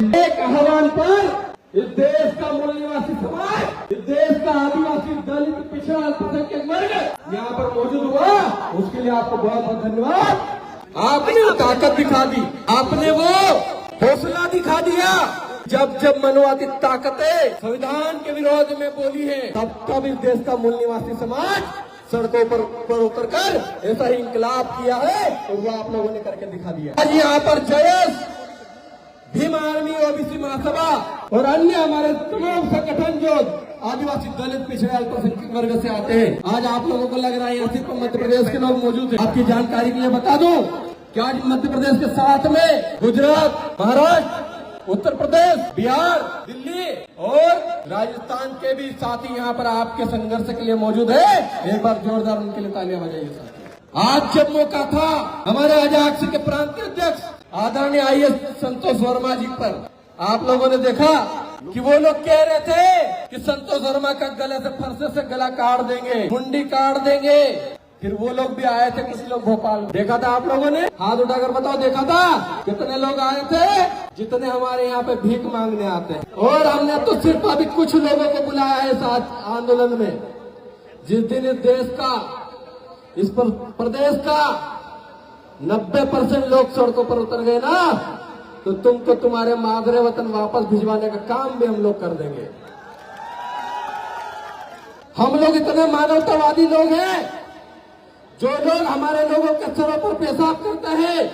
एक आह्वान पर इस देश का मूल निवासी समाज, इस देश का आदिवासी, दलित, पिछड़ा, अल्पसंख्यक वर्ग यहाँ पर मौजूद हुआ, उसके लिए आपको बहुत बहुत धन्यवाद। आपने ताकत दिखा दी, आपने वो हौसला दिखा दिया। जब जब मनुवादी ताकतें संविधान के विरोध में बोली है, तब इस देश का मूल निवासी समाज सड़कों पर उतर कर ऐसा ही इंकलाब किया है, और वो आप लोगों ने करके दिखा दिया। आज यहाँ पर जयस, भीम आर्मी, ओबीसी महासभा और अन्य हमारे तमाम संगठन जो आदिवासी, दलित, पिछड़े, अल्पसंख्यक वर्ग से आते हैं, आज आप लोगों को लग रहा है यहाँ सिर्फ मध्य प्रदेश के लोग मौजूद हैं। आपकी जानकारी के लिए बता दूं कि आज मध्य प्रदेश के साथ में गुजरात, महाराष्ट्र, उत्तर प्रदेश, बिहार, दिल्ली और राजस्थान के भी साथी यहाँ पर आपके संघर्ष के लिए मौजूद है। एक बार जोरदार उनके लिए तालियां बजाइए साथी। आज जब मौका था हमारे अजाक्स के प्रांतीय अध्यक्ष आदरणीय आईएएस संतोष वर्मा जी पर, आप लोगों ने देखा कि वो लोग कह रहे थे कि संतोष वर्मा का गले से, फरसे से गला काट देंगे, मुंडी काट देंगे। फिर वो लोग भी आए थे, कुछ लोग भोपाल, देखा था आप लोगों ने, हाथ उठाकर बताओ, देखा था कितने लोग आए थे, जितने हमारे यहाँ पे भीख मांगने आते हैं। और हमने तो सिर्फ अभी कुछ लोगों को बुलाया है इस आंदोलन में। जिस दिन इस देश का, इस प्रदेश का 90% लोग सड़कों पर उतर गए ना, तो तुमको तुम्हारे मादरे वतन वापस भिजवाने का काम भी हम लोग कर देंगे। हम लोग इतने मानवतावादी लोग हैं, जो लोग हमारे लोगों के सरों पर पेशाब करते हैं,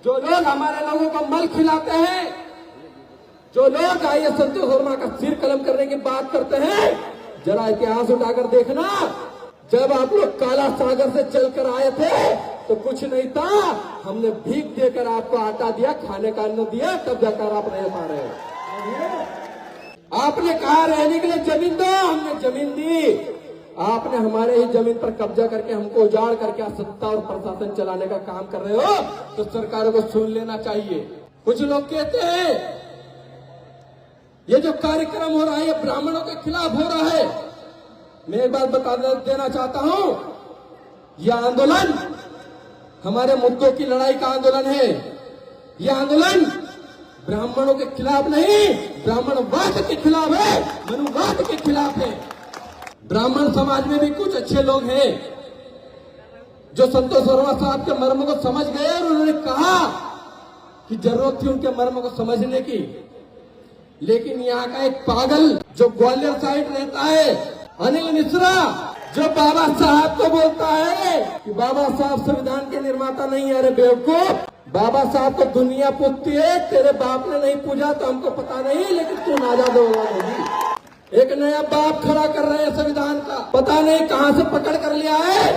जो लोग हमारे लोगों को मल खिलाते हैं, जो लोग आईएएस संतोष वर्मा का सिर कलम करने की बात करते हैं, जरा इतिहास उठाकर देखना। जब आप लोग काला सागर से चलकर आए थे तो कुछ नहीं था, हमने भीख देकर आपको आटा दिया, खाने का अन्न दिया, तब जाकर आप रह पा रहे हो। आपने कहा रहने के लिए जमीन दो, हमने जमीन दी। आपने हमारे ही जमीन पर कब्जा करके हमको उजाड़ करके सत्ता और प्रशासन चलाने का काम कर रहे हो, तो सरकारों को सुन लेना चाहिए। कुछ लोग कहते हैं ये जो कार्यक्रम हो रहा है ये ब्राह्मणों के खिलाफ हो रहा है। मैं एक बात बता देना चाहता हूं, यह आंदोलन हमारे मुद्दों की लड़ाई का आंदोलन है। यह आंदोलन ब्राह्मणों के खिलाफ नहीं, ब्राह्मणवाद के खिलाफ है, मनुवाद के खिलाफ है। ब्राह्मण समाज में भी कुछ अच्छे लोग हैं जो संतोष वर्मा साहब के मर्म को समझ गए, और उन्होंने कहा कि जरूरत थी उनके मर्म को समझने की। लेकिन यहाँ का एक पागल जो ग्वालियर साइड रहता है, अनिल मिश्रा, जो बाबा साहब को बोलता है कि बाबा साहब संविधान के निर्माता नहीं है। अरे बेवकूफ, बाबा साहब को दुनिया पूजती है, तेरे बाप ने नहीं पूजा तो हमको पता नहीं, लेकिन तू नाजाद होगी। एक नया बाप खड़ा कर रहे हैं संविधान का, पता नहीं कहां से पकड़ कर लिया है,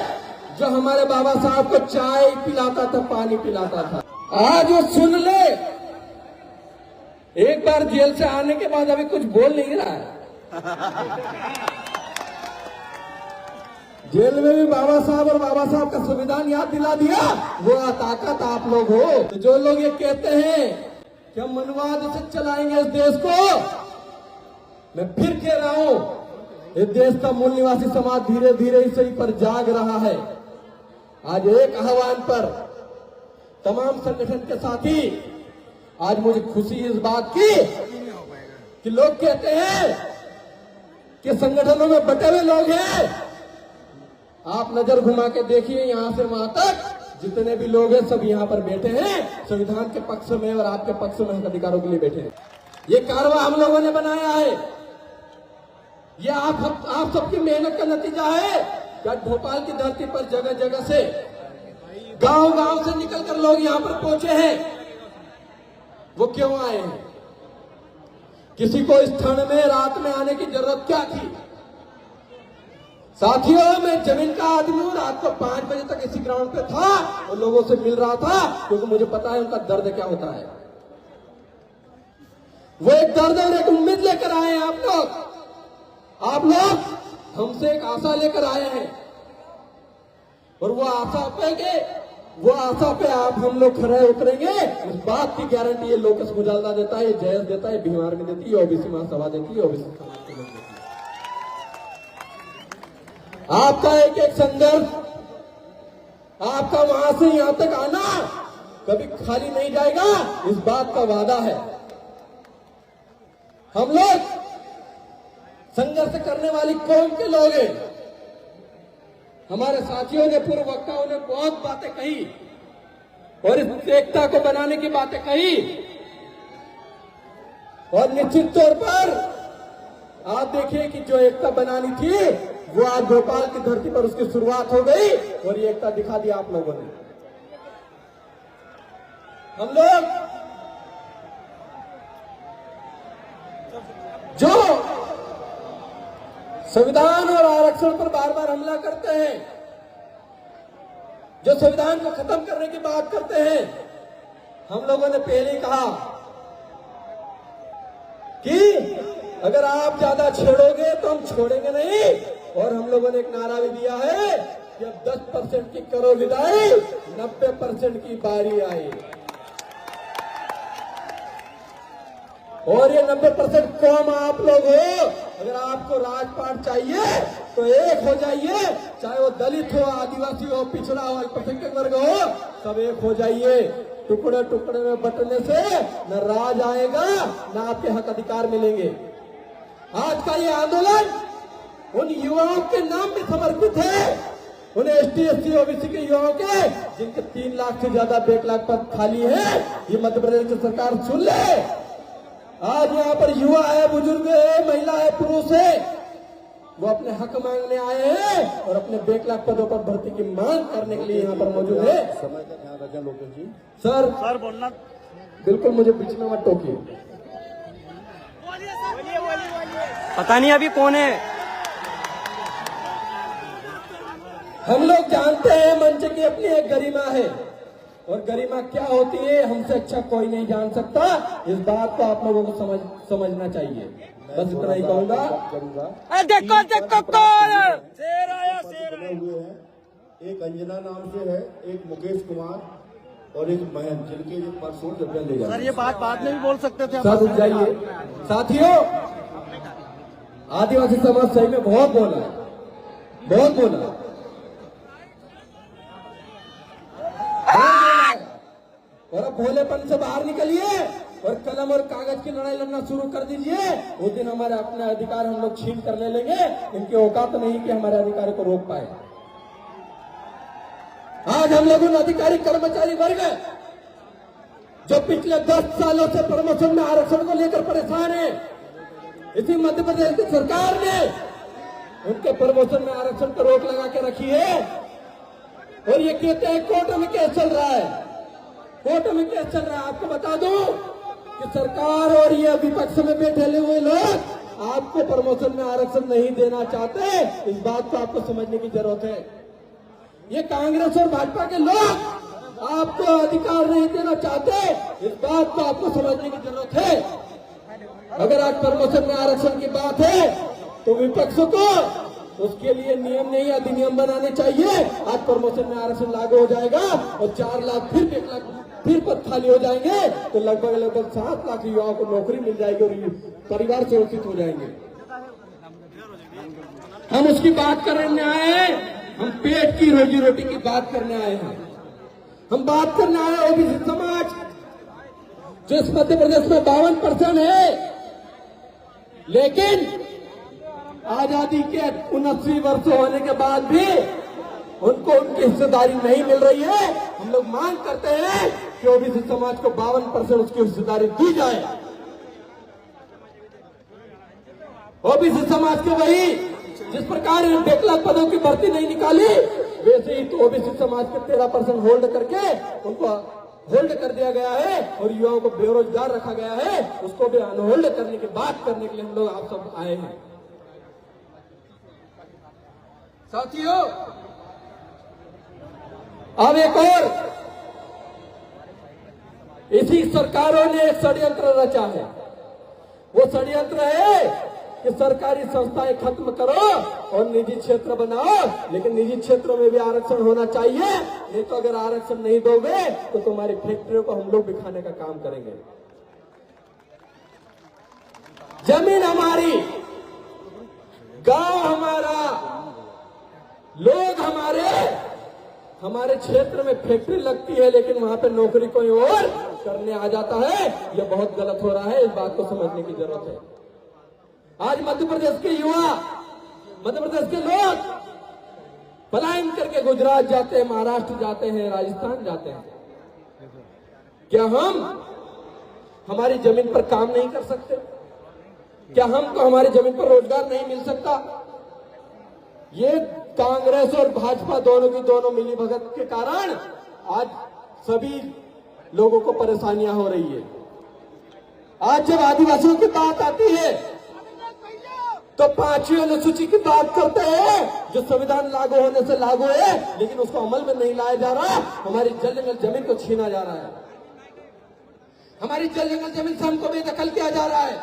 जो हमारे बाबा साहब को चाय पिलाता था, पानी पिलाता था। आज वो सुन ले, एक बार जेल से आने के बाद अभी कुछ बोल नहीं रहा है। जेल में भी बाबा साहब और बाबा साहब का संविधान याद दिला दिया, वो ताकत आप लोग हो। तो जो लोग ये कहते हैं कि हम मनुवाद से चलाएंगे इस देश को, मैं फिर कह रहा हूं, इस देश का मूल निवासी समाज धीरे धीरे इसी पर जाग रहा है। आज एक आह्वान पर तमाम संगठन के साथी, आज मुझे खुशी इस बात की कि लोग कहते हैं कि संगठनों में बटे हुए लोग हैं। आप नजर घुमा के देखिए, यहां से वहां तक जितने भी लोग हैं सब यहां पर बैठे हैं, संविधान के पक्ष में और आपके पक्ष में अधिकारों के लिए बैठे हैं। ये कारवा हम लोगों ने बनाया है, ये आप सबकी मेहनत का नतीजा है। आज भोपाल की धरती पर जगह जगह से, गांव गांव से निकलकर लोग यहां पर पहुंचे हैं। वो क्यों आए हैं? किसी को इस ठंड में रात में आने की जरूरत क्या थी? साथियों, मैं जमीन का आदमी हूं, रात को 5 बजे तक इसी ग्राउंड पे था और लोगों से मिल रहा था, क्योंकि मुझे पता है उनका दर्द क्या होता है। वो एक दर्द और एक उम्मीद लेकर आए हैं आप लोग। आप लोग हमसे एक आशा लेकर आए हैं, और वो आशा पे आप हम लोग खड़े उतरेंगे, इस बात की गारंटी ये लोकेश मुजालदा देता है, ये जयस देता है, भीम आर्मी देती है, ओबीसी महासभा देती है, ओबीसी समाज के लोग देती है। आपका एक एक संघर्ष, आपका वहां से यहां तक आना कभी खाली नहीं जाएगा, इस बात का वादा है। हम लोग संघर्ष करने वाली कौम के लोग हैं। हमारे साथियों ने, पूर्व वक्ताओं ने बहुत बातें कही और इस एकता को बनाने की बातें कही, और निश्चित तौर पर आप देखिए कि जो एकता बनानी थी वो आज भोपाल की धरती पर उसकी शुरुआत हो गई और ये एकता दिखा दी आप लोगों ने। हम लोग जो संविधान और आरक्षण पर बार बार हमला करते हैं, जो संविधान को खत्म करने की बात करते हैं, हम लोगों ने पहले ही कहा कि अगर आप ज्यादा छेड़ोगे तो हम छोड़ेंगे नहीं, और हम लोगों ने एक नारा भी दिया है कि अब 10% की करो विदाई, 90% की बारी आई। और ये 90% कौम आप लोग हो। अगर आपको राजपाट चाहिए तो एक हो जाइए, चाहे वो दलित हो, आदिवासी हो, पिछड़ा हो, अल्पसंख्यक वर्ग हो, सब एक हो जाइए। टुकड़े टुकड़े में बंटने से न राज आएगा न आपके हक अधिकार मिलेंगे। आज का ये आंदोलन उन युवाओं के नाम पे समर्पित है, उन ST SC OBC के युवाओं के जिनके 3 लाख से ज्यादा बैकलॉग पद खाली है। ये मध्य प्रदेश की सरकार सुन ले। आज यहाँ पर युवा है, बुजुर्ग है, महिला है, पुरुष है, वो अपने हक मांगने आए हैं और अपने बैकलॉग पदों पर भर्ती की मांग करने के लिए यहाँ पर मौजूद है। समय का ध्यान रखें लोकेश जी। सर बोलना बिल्कुल, मुझे बीच में मत टोकिए। पता नहीं अभी कौन है। हम लोग जानते हैं मंच की अपनी एक गरिमा है, और गरिमा क्या होती है हमसे अच्छा कोई नहीं जान सकता। इस बात को आप लोगों को समझना चाहिए। बस इतना ही कहूंगा। देखो देखो कौन शेर आया, शेर बने हुए हैं। एक अंजना नाम से है, एक मुकेश कुमार और एक महंत, जिनके जो परसों जब ले जाए। सर ये बात बाद में भी बोल सकते थे। सब उठ जाइए। साथियों, आदिवासी समाज सही में बहुत बोला है, बहुत बोला। और अब भोलेपन से बाहर निकलिए और कलम और कागज की लड़ाई लड़ना शुरू कर दीजिए। उस दिन हमारे अपने अधिकार हम लोग छीन कर ले लेंगे। इनकी औकात तो नहीं कि हमारे अधिकार को रोक पाए। आज हम लोग उन अधिकारी कर्मचारी वर्ग जो पिछले 10 सालों से प्रमोशन में आरक्षण को लेकर परेशान है, इसी मध्य प्रदेश की सरकार ने उनके प्रमोशन में आरक्षण पर रोक लगा के रखी है। और ये कहते हैं कोर्ट में केस चल रहा है, कोर्ट में केस चल रहा है। आपको बता दूं कि सरकार और ये विपक्ष में बैठे हुए लोग आपको प्रमोशन में आरक्षण नहीं देना चाहते। इस बात को आपको समझने की जरूरत है। ये कांग्रेस और भाजपा के लोग आपको अधिकार नहीं देना चाहते। इस बात को आपको समझने की जरूरत है। अगर आज प्रमोशन में आरक्षण की बात है तो विपक्ष को उसके लिए नियम नहीं अधिनियम बनाने चाहिए। आज प्रमोशन में आरक्षण लागू हो जाएगा और 4 लाख फिर पद खाली हो जाएंगे तो लगभग 7 लाख युवाओं को नौकरी मिल जाएगी और परिवार सुरक्षित हो जाएंगे। हम उसकी बात करने आए हैं, हम पेट की रोजी रोटी की बात करने आए हैं। हम बात करने आए हैं ओबीसी समाज, जो इस मध्य प्रदेश में 52% है, लेकिन आजादी के 79 वर्ष होने के बाद भी उनको उनकी हिस्सेदारी नहीं मिल रही है। हम लोग मांग करते हैं कि ओबीसी समाज को 52% उसकी हिस्सेदारी दी जाए। ओबीसी समाज के वही जिस प्रकार बैकलॉग पदों की भर्ती नहीं निकाली, वैसे ही तो ओबीसी समाज के 13% होल्ड करके उनको होल्ड कर दिया गया है और युवाओं को बेरोजगार रखा गया है। उसको भी अनहोल्ड करने की बात करने के लिए हम लोग आप सब आए हैं। साथियों, अब एक और इसी सरकारों ने एक षड्यंत्र रचा है। वो षड्यंत्र है कि सरकारी संस्थाएं खत्म करो और निजी क्षेत्र बनाओ, लेकिन निजी क्षेत्रों में भी आरक्षण होना चाहिए। नहीं तो अगर आरक्षण नहीं दोगे तो तुम्हारी फैक्ट्रियों को हम लोग भी खाने का काम करेंगे। जमीन हमारी, गांव हमारा, लोग हमारे क्षेत्र में फैक्ट्री लगती है लेकिन वहां पे नौकरी कोई और करने आ जाता है। यह बहुत गलत हो रहा है। इस बात को समझने की जरूरत है। आज मध्य प्रदेश के युवा, मध्य प्रदेश के लोग पलायन करके गुजरात जाते हैं, महाराष्ट्र जाते हैं, राजस्थान जाते हैं। क्या हम हमारी जमीन पर काम नहीं कर सकते? क्या हमको हमारी जमीन पर रोजगार नहीं मिल सकता? ये कांग्रेस और भाजपा दोनों की दोनों मिलीभगत के कारण आज सभी लोगों को परेशानियां हो रही है। आज जब आदिवासियों की बात आती है तो 5वीं अनुसूची की बात करते हैं, जो संविधान लागू होने से लागू है, लेकिन उसको अमल में नहीं लाया जा रहा। हमारी जल जंगल जमीन को छीना जा रहा है, हमारी जल जंगल जमीन से हमको बेदखल किया जा रहा है।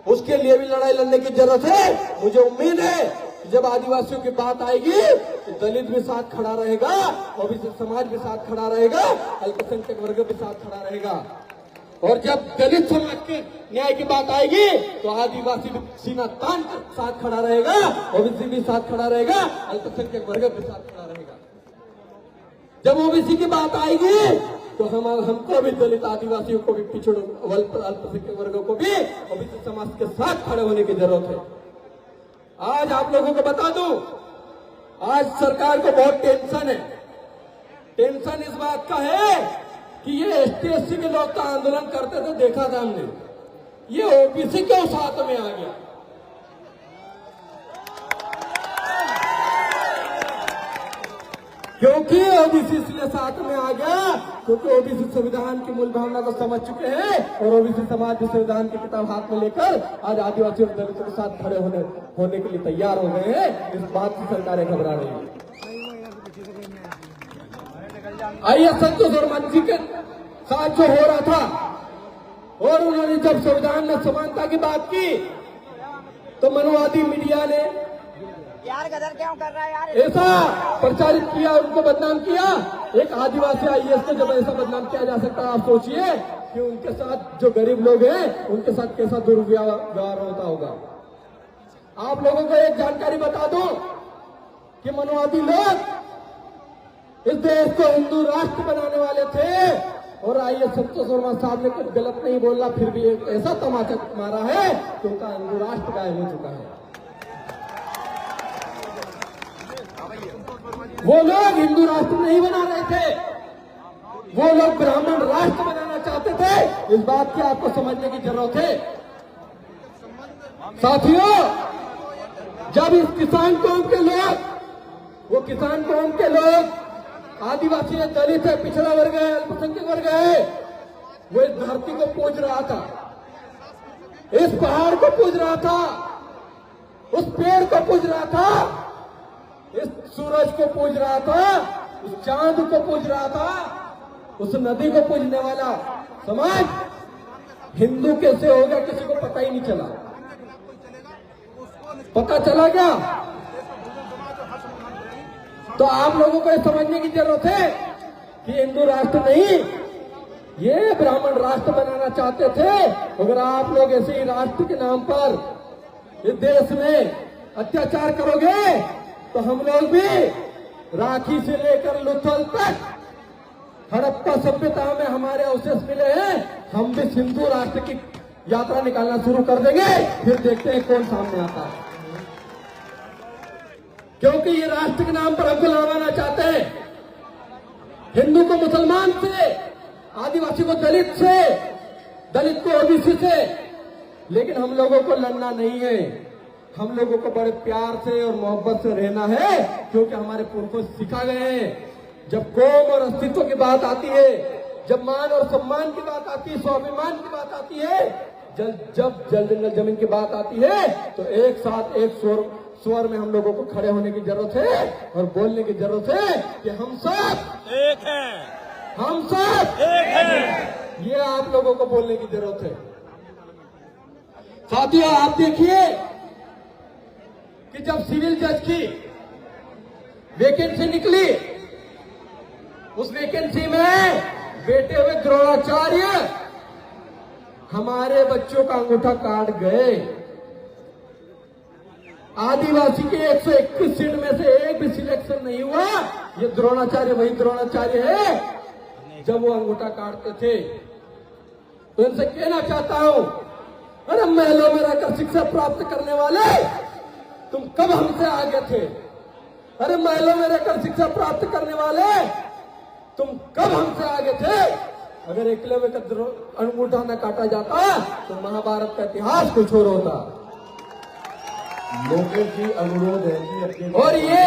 उसके लिए भी लड़ाई लड़ने की जरूरत है। मुझे उम्मीद है कि जब आदिवासियों की बात आएगी तो दलित भी साथ खड़ा रहेगा, ओबीसी समाज भी साथ खड़ा रहेगा, अल्पसंख्यक वर्ग भी साथ खड़ा रहेगा। और जब दलित समाज के न्याय की बात आएगी तो आदिवासी भी सीना तान कर साथ खड़ा रहेगा, ओबीसी भी साथ खड़ा रहेगा, अल्पसंख्यक वर्ग भी साथ खड़ा रहेगा। जब ओबीसी की बात आएगी तो हमको भी दलित आदिवासियों को भी पिछड़ों अल्पसंख्यक वर्गों को भी ओबीसी समाज के साथ खड़े होने की जरूरत है। आज आप लोगों को बता दूं, आज सरकार को बहुत टेंशन है। टेंशन इस बात का है कि ये ST/SC के लोग का आंदोलन करते थे, देखा था हमने, ये ओबीसी के साथ में आ गया। क्योंकि ओबीसी इसलिए साथ में आ गया क्योंकि ओबीसी संविधान की मूल भावना को समझ चुके हैं और ओबीसी समाज भी संविधान की किताब हाथ में लेकर आज आदिवासी और दलितों के साथ खड़े होने के लिए तैयार हो गए हैं। इस बात की सरकारें घबरा रही है। आइए, संतोष और मन जी के साथ जो हो रहा था और उन्होंने जब संविधान में समानता की बात की तो मनुवादी मीडिया ने यार गदर क्यों कर रहा है यार? ऐसा प्रचारित किया, उनको बदनाम किया। एक आदिवासी IAS को जब ऐसा बदनाम किया जा सकता है, आप सोचिए कि उनके साथ जो गरीब लोग हैं उनके साथ कैसा दुर्व्यवहार होता होगा। आप लोगों को एक जानकारी बता दूं कि मनुवादी लोग इस देश को हिंदू राष्ट्र बनाने वाले थे और IAS संतोष वर्मा साहब ने कुछ गलत नहीं बोला, फिर भी एक ऐसा तमाचा मारा है कि उनका हिंदू राष्ट्र गायब हो चुका है। वो लोग हिंदू राष्ट्र नहीं बना रहे थे, वो लोग ब्राह्मण राष्ट्र बनाना चाहते थे। इस बात की आपको समझने की जरूरत है। साथियों, जब इस किसान कौम के लोग, वो किसान कौम के लोग आदिवासी है, दलित है, पिछड़ा वर्ग है, अल्पसंख्यक वर्ग है, वो इस धरती को पूज रहा था, इस पहाड़ को पूज रहा था, उस पेड़ को पूज रहा था, इस सूरज को पूज रहा था, उस चांद को पूज रहा था, उस नदी को पूजने वाला समाज हिंदू कैसे हो गया किसी को पता ही नहीं चला। पता चला क्या? तो आप लोगों को यह समझने की जरूरत है कि हिंदू राष्ट्र नहीं, ये ब्राह्मण राष्ट्र बनाना चाहते थे। अगर आप लोग ऐसे ही राष्ट्र के नाम पर इस देश में अत्याचार करोगे तो हम लोग भी राखी से लेकर लुथल तक हड़प्पा सभ्यता में हमारे अवशेष मिले हैं, हम भी सिंधु राष्ट्र की यात्रा निकालना शुरू कर देंगे। फिर देखते हैं कौन सामने आता है। क्योंकि ये राष्ट्र के नाम पर हमको लड़वाना चाहते हैं, हिंदू को मुसलमान से, आदिवासी को दलित से, दलित को ओबीसी से। लेकिन हम लोगों को लड़ना नहीं है, हम लोगों को बड़े प्यार से और मोहब्बत से रहना है, क्योंकि हमारे पुरखों सिखा गए हैं। जब कौम और अस्तित्व की बात आती है, जब मान और सम्मान की बात आती है, स्वाभिमान की बात आती है, जब जल जंगल जमीन की बात आती है, तो एक साथ एक स्वर में हम लोगों को खड़े होने की जरूरत है और बोलने की जरूरत है कि हम सब एक हैं, हम सब एक हैं। ये आप लोगों को बोलने की जरूरत है। साथियों, आप देखिए कि जब सिविल जज की वैकेंसी निकली, उस वैकेंसी में बैठे हुए द्रोणाचार्य हमारे बच्चों का अंगूठा काट गए। आदिवासी के 121 सीट में से एक भी सिलेक्शन नहीं हुआ। ये द्रोणाचार्य वही द्रोणाचार्य है जब वो अंगूठा काटते थे। तो इनसे कहना चाहता हूं, अरे महलों में रहकर शिक्षा प्राप्त करने वाले, तुम कब हमसे आगे थे? अरे महलों में रहकर शिक्षा प्राप्त करने वाले, तुम कब हमसे आगे थे? अगर एकलव्य का अंगूठा न काटा जाता तो महाभारत का इतिहास कुछ और होता। लोगों की अनुरोध है कि अपने और ये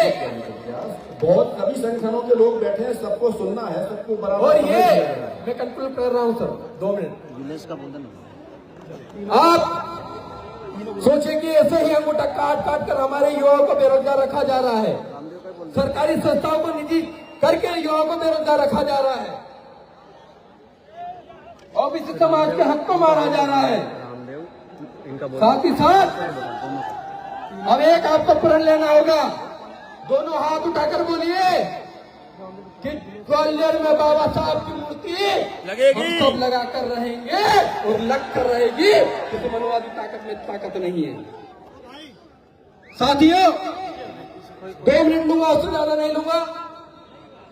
बहुत सभी संगठनों के लोग बैठे हैं, सबको सुनना है, सबको बराबर और समझ ये लिया है। मैं कंक्लूड कर रहा हूं सर, 2 मिनट। आप सोचे कि ऐसे ही अंगूठा काट काट कर हमारे युवाओं को बेरोजगार रखा जा रहा है, सरकारी संस्थाओं को निजी करके युवाओं को बेरोजगार रखा जा रहा है, ओबीसी समाज के हक को मारा जा रहा है। साथ ही साथ अब एक आपको प्रण लेना होगा, दोनों हाथ उठाकर बोलिए कि ग्वालियर में बाबा साहब की मूर्ति लगेगी, हम सब लगा कर रहेंगे और लग कर रहेगी। किसी मनोवादी ताकत में ताकत नहीं है। साथियों 2 मिनट लूंगा, उससे ज्यादा नहीं लूंगा।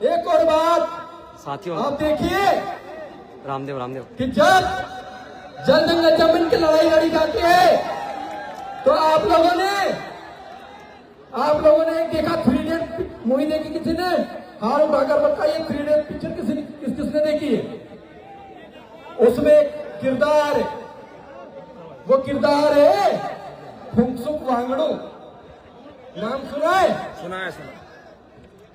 एक और बात साथियों, आप देखिए रामदेव कि जब जल जंगल जमीन की लड़ाई लड़ी जाती है तो आप लोगों ने देखा 3D मूवी देखी किसी ने? हार उठाकर बताइए 3D पिक्चर किसने देखी है? उसमें एक किरदार है, वो किरदार है फुंगसुक वांगडू। नाम सुना है? सुना है।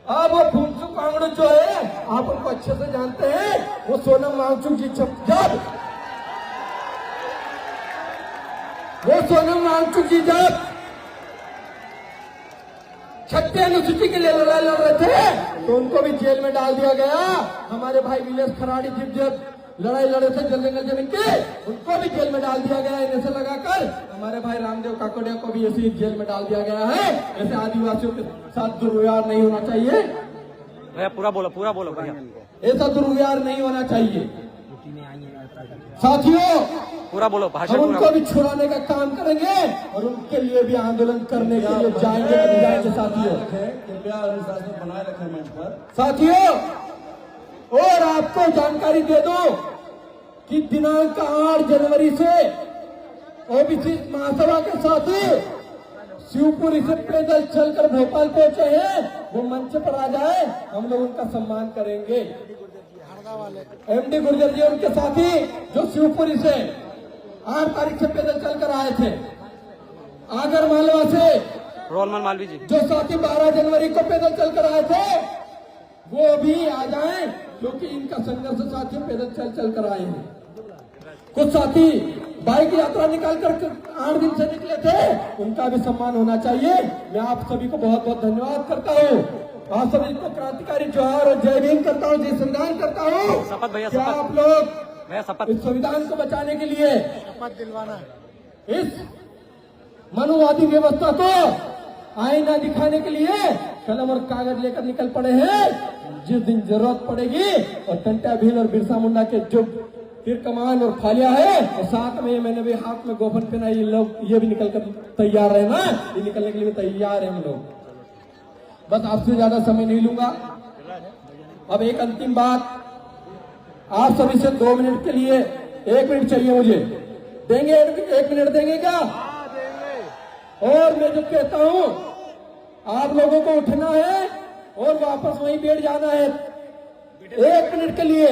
अब वो फुंगसुक वांगडू जो है, आप उनको अच्छे से जानते हैं। वो सोनम वांगचुक जी जब छठी अनुसूची के लिए लड़ाई लड़ रहे थे तो उनको भी जेल में डाल दिया गया। हमारे भाई विलेश खराड़ी जी जब लड़ाई लड़े थे जल जंगल जमीन के, उनको भी जेल में डाल दिया गया इन्हें से लगाकर। हमारे भाई रामदेव काकोडिया को भी ऐसे जेल में डाल दिया गया है। ऐसे आदिवासियों के साथ दुर्व्यवहार नहीं होना चाहिए भैया। पूरा बोलो भैया। ऐसा दुर्व्यवहार नहीं होना चाहिए। साथियों पूरा बोलो, हम भाषण उनको भी छुड़ाने का काम करेंगे और उनके लिए भी आंदोलन करने के लिए जाएंगे। साथियों कृपया अनुशासन बनाए रखें मंच पर। साथियों और आपको जानकारी दे दो कि दिनांक 8 जनवरी से ओबीसी महासभा के साथी शिवपुरी से पैदल चलकर भोपाल पहुंचे हैं, वो मंच पर आ जाए, हम लोग उनका सम्मान करेंगे। एमडी गुर्जर जी उनके साथी जो शिवपुरी से 8 तारीख से पैदल चलकर आए थे, आगर मालवा से रोलमन मालवी जी जो साथी 12 जनवरी को पैदल चलकर आए थे, वो भी आ जाएं, क्योंकि इनका संघर्ष साथी पैदल चलकर आए हैं। कुछ साथी बाइक यात्रा निकालकर 8 दिन से निकले थे, उनका भी सम्मान होना चाहिए। मैं आप सभी को बहुत बहुत धन्यवाद करता हूँ। आप सभी को क्रांतिकारी जोहार और जय भीम करता हूँ, जय संविधान करता हूँ। शपथ भैया, क्या शपथ। आप लोग भैया शपथ। इस संविधान को बचाने के लिए शपथ दिलवाना है, इस मनुवादी व्यवस्था को आईना दिखाने के लिए कलम और कागज लेकर निकल पड़े हैं। जिस दिन जरूरत पड़ेगी और टंटा भील और बिरसा मुंडा के जो तीर कमान और फालिया है, और साथ में मैंने भी हाथ में गोफन पहना, ये लोग ये भी निकल कर तैयार है ना, ये निकलने के लिए तैयार है हम लोग। बस आपसे ज्यादा समय नहीं लूंगा। अब एक अंतिम बात, आप सभी से 2 मिनट के लिए 1 मिनट चाहिए मुझे, देंगे? 1 मिनट देंगे क्या? और मैं जो कहता हूं, आप लोगों को उठना है और वापस वहीं बैठ जाना है 1 मिनट के लिए।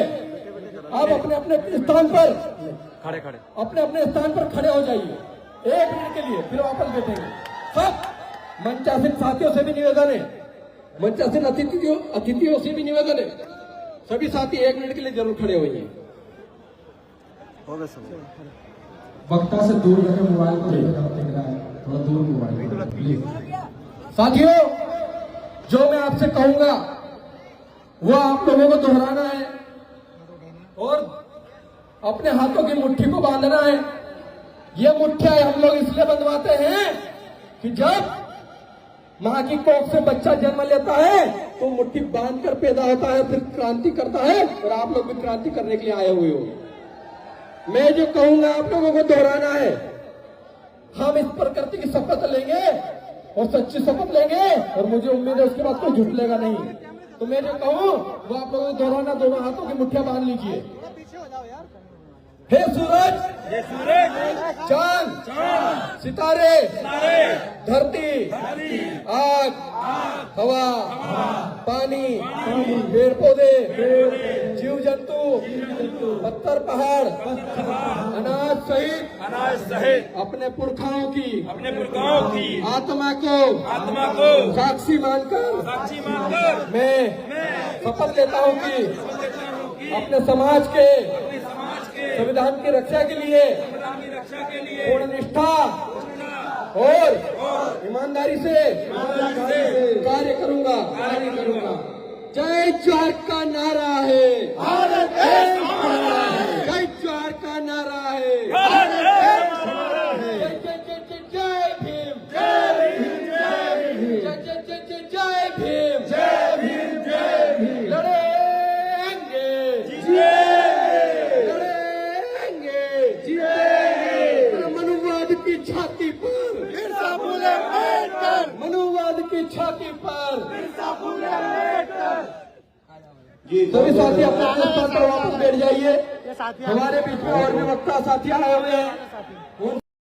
आप अपने अपने स्थान पर खड़े अपने स्थान पर खड़े हो जाइए 1 मिनट के लिए, फिर वापस बैठेंगे। सब मंचासीन साथियों से भी निवेदन है, मंचासीन अतिथियों से भी निवेदन है, सभी साथी 1 मिनट के लिए जरूर खड़े होइए। वक्ता से दूर रखे मोबाइल को, थोड़ा दूर मोबाइल। साथियों जो मैं आपसे कहूंगा वो आप लोगों को दोहराना है और अपने हाथों की मुट्ठी को बांधना है। ये मुट्ठियां हम लोग इसलिए बंधवाते हैं कि जब मां की कोख से बच्चा जन्म लेता है तो मुट्ठी बांध कर पैदा होता है, फिर क्रांति करता है, और आप लोग भी क्रांति करने के लिए आए हुए हो। मैं जो कहूंगा आप लोगों को दोहराना है। हम इस प्रकृति की शपथ लेंगे और सच्ची शपथ लेंगे, और मुझे उम्मीद है उसके बाद कोई झुठलेगा नहीं। तो मैं जो कहूं वो आप लोगों को दोहराना, दोनों हाथों की मुट्ठियां बांध लीजिए। हे सूरज, चांद, सितारे, धरती, आग, हवा, पानी, पेड़ पौधे, जीव जंतु, पत्थर पहाड़, अनाज सहित अपने पुरखाओं की आत्मा को साक्षी मानकर मैं शपथ लेता हूं कि अपने समाज के संविधान की रक्षा के लिए पूर्ण निष्ठा और ईमानदारी से कार्य करूंगा। जय जवाहर का नारा है, जय जवाहर का नारा है, जय जय जय जय जय भीम, जय जय जय जय जय भीम, लड़ेंगे मनुवाद की छाती पर, मनुवाद की छाती पर सभी साथी अपने स्थान पर वापस बैठ जाइए। हमारे बीच में और भी वक्ता साथी आए हुए हैं, उन